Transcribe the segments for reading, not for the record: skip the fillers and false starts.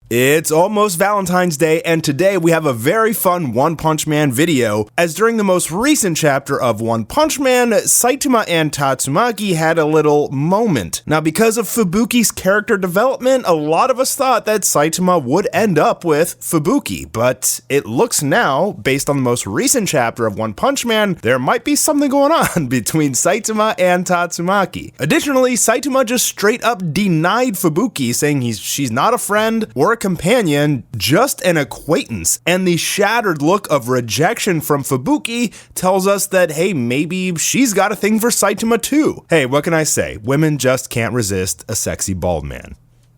It's almost Valentine's Day, and today we have a very fun One Punch Man video, as during the most recent chapter of One Punch Man, Saitama and Tatsumaki had a little moment. Now, because of Fubuki's character development, a lot of us thought that Saitama would end up with Fubuki, but it looks now, based on the most recent chapter of One Punch Man, there might be something going on between Saitama and Tatsumaki. Additionally, Saitama just straight up denied Fubuki, saying she's not a friend or a companion, just an acquaintance, and the shattered look of rejection from Fubuki tells us that, hey, maybe she's got a thing for Saitama too. Hey, what can I say? Women just can't resist a sexy bald man.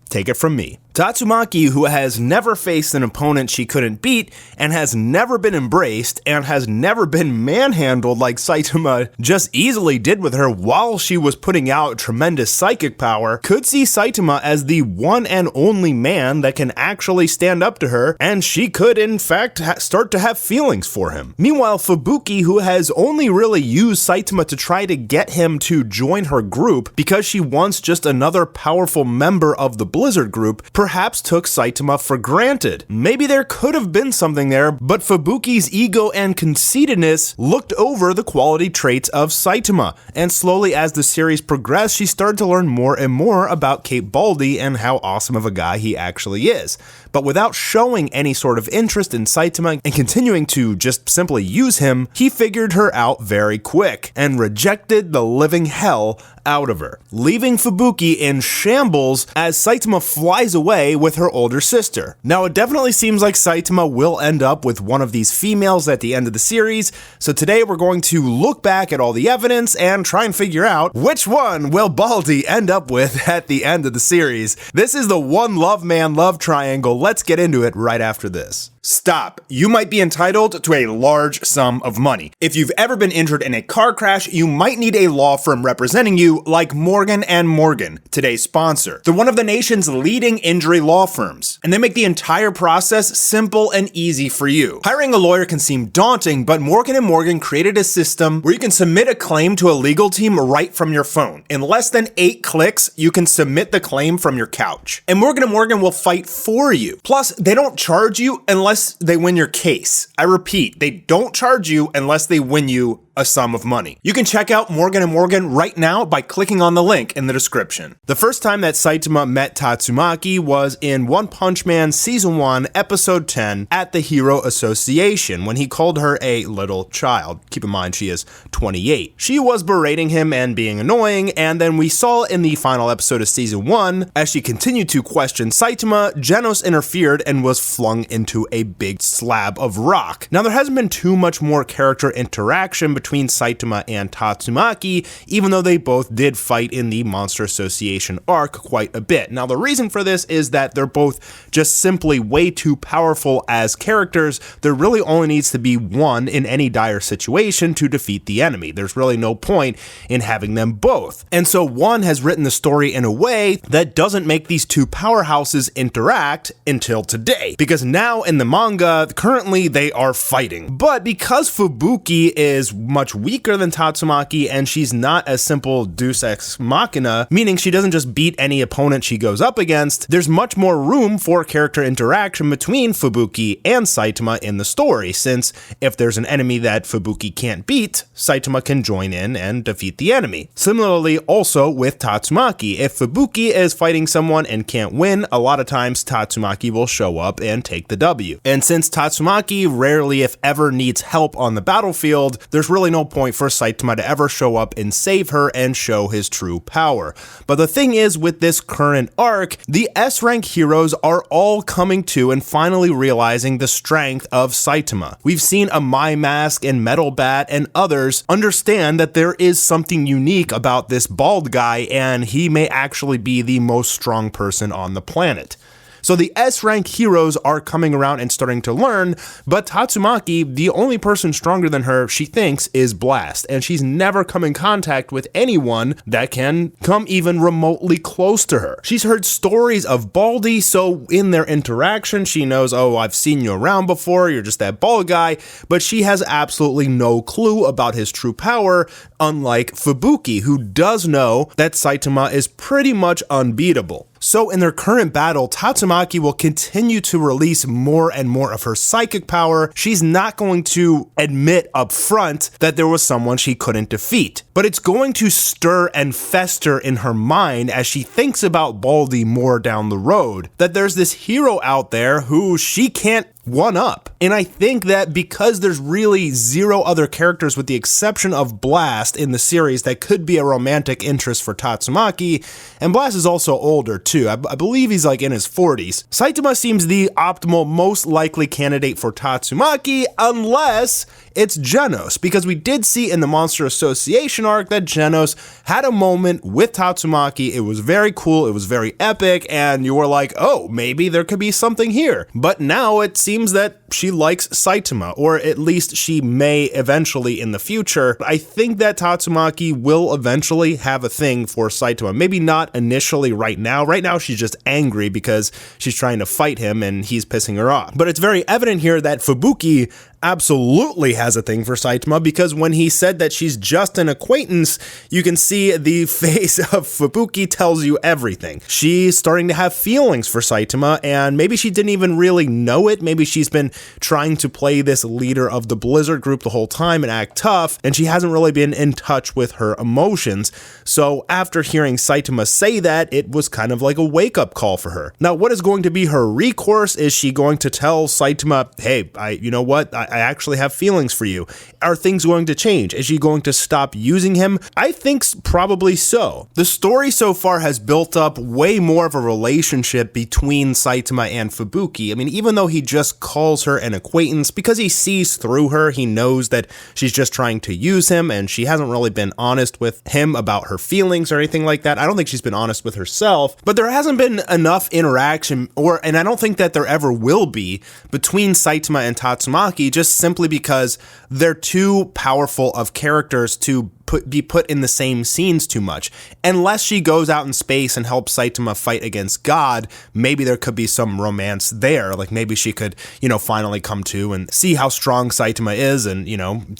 Take it from me. Tatsumaki, who has never faced an opponent she couldn't beat, and has never been embraced, and has never been manhandled like Saitama just easily did with her while she was putting out tremendous psychic power, could see Saitama as the one and only man that can actually stand up to her, and she could in fact start to have feelings for him. Meanwhile, Fubuki, who has only really used Saitama to try to get him to join her group because she wants just another powerful member of the Blizzard group, perhaps took Saitama for granted. Maybe there could have been something there, but Fubuki's ego and conceitedness looked over the quality traits of Saitama, and slowly as the series progressed, she started to learn more and more about Cape Baldy and how awesome of a guy he actually is. But without showing any sort of interest in Saitama and continuing to just simply use him, he figured her out very quick and rejected the living hell out of her, leaving Fubuki in shambles as Saitama flies away with her older sister. Now, it definitely seems like Saitama will end up with one of these females at the end of the series, so today we're going to look back at all the evidence and try and figure out which one will Baldy end up with at the end of the series. This is the One Love Man love triangle. Let's get into it right after this. Stop. You might be entitled to a large sum of money. If you've ever been injured in a car crash, you might need a law firm representing you like Morgan & Morgan, today's sponsor. They're one of the nation's leading injury law firms, and they make the entire process simple and easy for you. Hiring a lawyer can seem daunting, but Morgan & Morgan created a system where you can submit a claim to a legal team right from your phone. In less than 8 clicks, you can submit the claim from your couch. And Morgan & Morgan will fight for you. Plus, they don't charge you unless they win your case. I repeat, they don't charge you unless they win you a sum of money. You can check out Morgan & Morgan right now by clicking on the link in the description. The first time that Saitama met Tatsumaki was in One Punch Man Season 1, Episode 10 at the Hero Association when he called her a little child. Keep in mind she is 28. She was berating him and being annoying, and then we saw in the final episode of Season 1, as she continued to question Saitama, Genos interfered and was flung into a big slab of rock. Now, there hasn't been too much more character interaction between Saitama and Tatsumaki, even though they both did fight in the Monster Association arc quite a bit. Now, the reason for this is that they're both just simply way too powerful as characters. There really only needs to be one in any dire situation to defeat the enemy. There's really no point in having them both. And so One has written the story in a way that doesn't make these two powerhouses interact until today, because now in the manga, currently they are fighting. But because Fubuki is much weaker than Tatsumaki and she's not a simple deus ex machina, meaning she doesn't just beat any opponent she goes up against, there's much more room for character interaction between Fubuki and Saitama in the story, since if there's an enemy that Fubuki can't beat, Saitama can join in and defeat the enemy. Similarly, also with Tatsumaki, if Fubuki is fighting someone and can't win, a lot of times Tatsumaki will show up and take the W. And since Tatsumaki rarely, if ever, needs help on the battlefield, there's really no point for Saitama to ever show up and save her and show his true power. But the thing is, with this current arc, the S-rank heroes are all coming to and finally realizing the strength of Saitama. We've seen a My Mask and Metal Bat and others understand that there is something unique about this bald guy, and he may actually be the most strong person on the planet. So the S-rank heroes are coming around and starting to learn, but Tatsumaki, the only person stronger than her, she thinks, is Blast, and she's never come in contact with anyone that can come even remotely close to her. She's heard stories of Baldy, so in their interaction, she knows, oh, I've seen you around before, you're just that bald guy, but she has absolutely no clue about his true power, unlike Fubuki, who does know that Saitama is pretty much unbeatable. So in their current battle, Tatsumaki will continue to release more and more of her psychic power. She's not going to admit up front that there was someone she couldn't defeat, but it's going to stir and fester in her mind as she thinks about Baldy more down the road, that there's this hero out there who she can't one up. And I think that because there's really zero other characters with the exception of Blast in the series that could be a romantic interest for Tatsumaki, and Blast is also older too, I believe he's like in his 40s, Saitama seems the optimal, most likely candidate for Tatsumaki, unless it's Genos, because we did see in the Monster Association arc that Genos had a moment with Tatsumaki. It was very cool, it was very epic, and you were like, oh, maybe there could be something here. But now it seems that she likes Saitama, or at least she may eventually in the future. I think that Tatsumaki will eventually have a thing for Saitama. Maybe not initially right now. Right now she's just angry because she's trying to fight him and he's pissing her off. But it's very evident here that Fubuki absolutely has a thing for Saitama, because when he said that she's just an acquaintance, you can see the face of Fubuki tells you everything. She's starting to have feelings for Saitama, and maybe she didn't even really know it. Maybe she's been trying to play this leader of the Blizzard group the whole time and act tough, and she hasn't really been in touch with her emotions. So after hearing Saitama say that, it was kind of like a wake-up call for her. Now, what is going to be her recourse? Is she going to tell Saitama, hey, you know what? I actually have feelings for you. Are things going to change? Is she going to stop using him? I think probably so. The story so far has built up way more of a relationship between Saitama and Fubuki. I mean, even though he just calls her an acquaintance, because he sees through her, he knows that she's just trying to use him, and she hasn't really been honest with him about her feelings or anything like that. I don't think she's been honest with herself, but there hasn't been enough interaction, and I don't think that there ever will be, between Saitama and Tatsumaki, just simply because they're too powerful of characters to be put in the same scenes too much. Unless she goes out in space and helps Saitama fight against God, maybe there could be some romance there. Like maybe she could, finally come to and see how strong Saitama is and,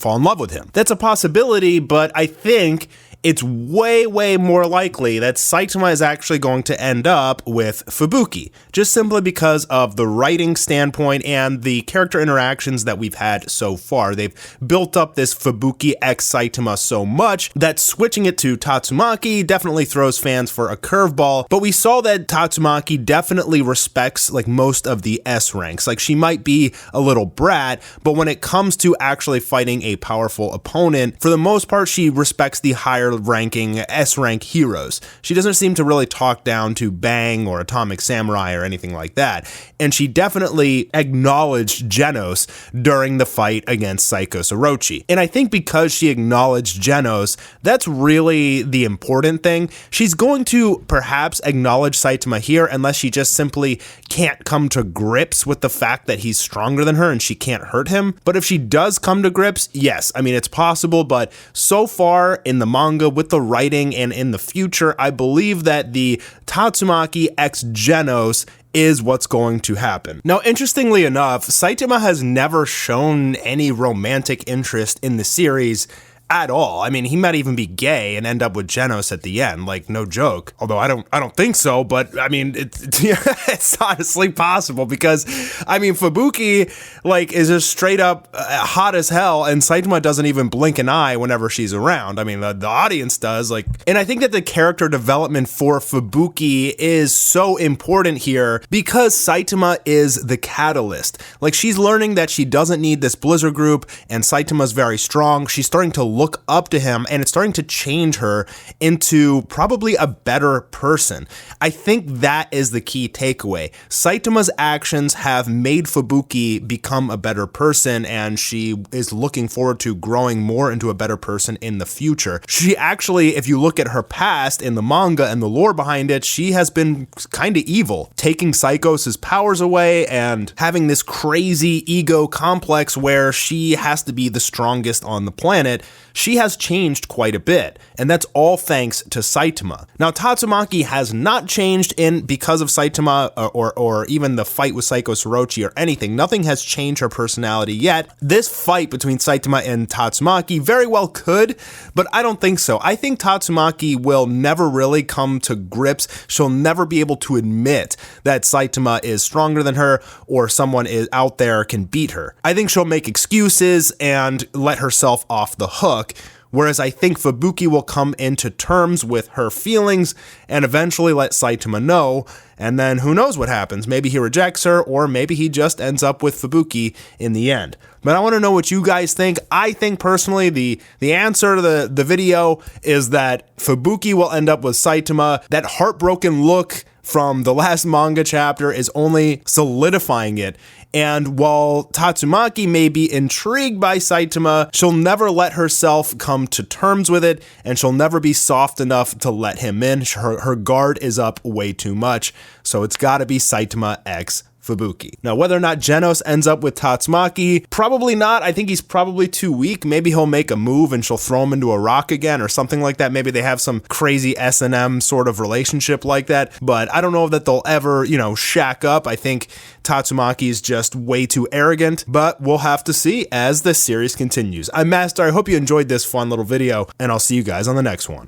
fall in love with him. That's a possibility, but I think it's way, way more likely that Saitama is actually going to end up with Fubuki, just simply because of the writing standpoint and the character interactions that we've had so far. They've built up this Fubuki x Saitama so much that switching it to Tatsumaki definitely throws fans for a curveball, but we saw that Tatsumaki definitely respects like most of the S ranks. Like she might be a little brat, but when it comes to actually fighting a powerful opponent, for the most part, she respects the higher ranking S rank heroes. She doesn't seem to really talk down to Bang or Atomic Samurai or anything like that. And she definitely acknowledged Genos during the fight against Psycho Sorochi. And I think because she acknowledged Genos, that's really the important thing. She's going to perhaps acknowledge Saitama here unless she just simply can't come to grips with the fact that he's stronger than her and she can't hurt him. But if she does come to grips, yes, I mean, it's possible, but so far in the manga, with the writing and in the future, I believe that the Tatsumaki x Genos is what's going to happen. Now, interestingly enough, Saitama has never shown any romantic interest in the series at all. I mean, he might even be gay and end up with Genos at the end, like no joke. Although I don't think so, but I mean, it's honestly possible because I mean, Fubuki like is just straight up hot as hell, and Saitama doesn't even blink an eye whenever she's around. I mean, the audience does, like, and I think that the character development for Fubuki is so important here because Saitama is the catalyst. Like, she's learning that she doesn't need this Blizzard group, and Saitama's very strong. She's starting to look up to him, and it's starting to change her into probably a better person. I think that is the key takeaway. Saitama's actions have made Fubuki become a better person, and she is looking forward to growing more into a better person in the future. She actually, if you look at her past in the manga and the lore behind it, she has been kind of evil, taking Psychos' powers away and having this crazy ego complex where she has to be the strongest on the planet. she has changed quite a bit, and that's all thanks to Saitama. Now, Tatsumaki has not changed because of Saitama or even the fight with Psycho Sorochi or anything. Nothing has changed her personality yet. This fight between Saitama and Tatsumaki very well could, but I don't think so. I think Tatsumaki will never really come to grips. She'll never be able to admit that Saitama is stronger than her or someone is out there can beat her. I think she'll make excuses and let herself off the hook, whereas I think Fubuki will come into terms with her feelings and eventually let Saitama know, and then who knows what happens. Maybe he rejects her, or maybe he just ends up with Fubuki in the end. But I want to know what you guys think. I think personally the answer to the video is that Fubuki will end up with Saitama. That heartbroken look from the last manga chapter is only solidifying it. And while Tatsumaki may be intrigued by Saitama, she'll never let herself come to terms with it, and she'll never be soft enough to let him in. Her guard is up way too much, so it's gotta be Saitama x Fubuki. Now, whether or not Genos ends up with Tatsumaki, probably not. I think he's probably too weak. Maybe he'll make a move and she'll throw him into a rock again or something like that. Maybe they have some crazy S&M sort of relationship like that, but I don't know that they'll ever, shack up. I think Tatsumaki is just way too arrogant, but we'll have to see as the series continues. I'm Mastar. I hope you enjoyed this fun little video, and I'll see you guys on the next one.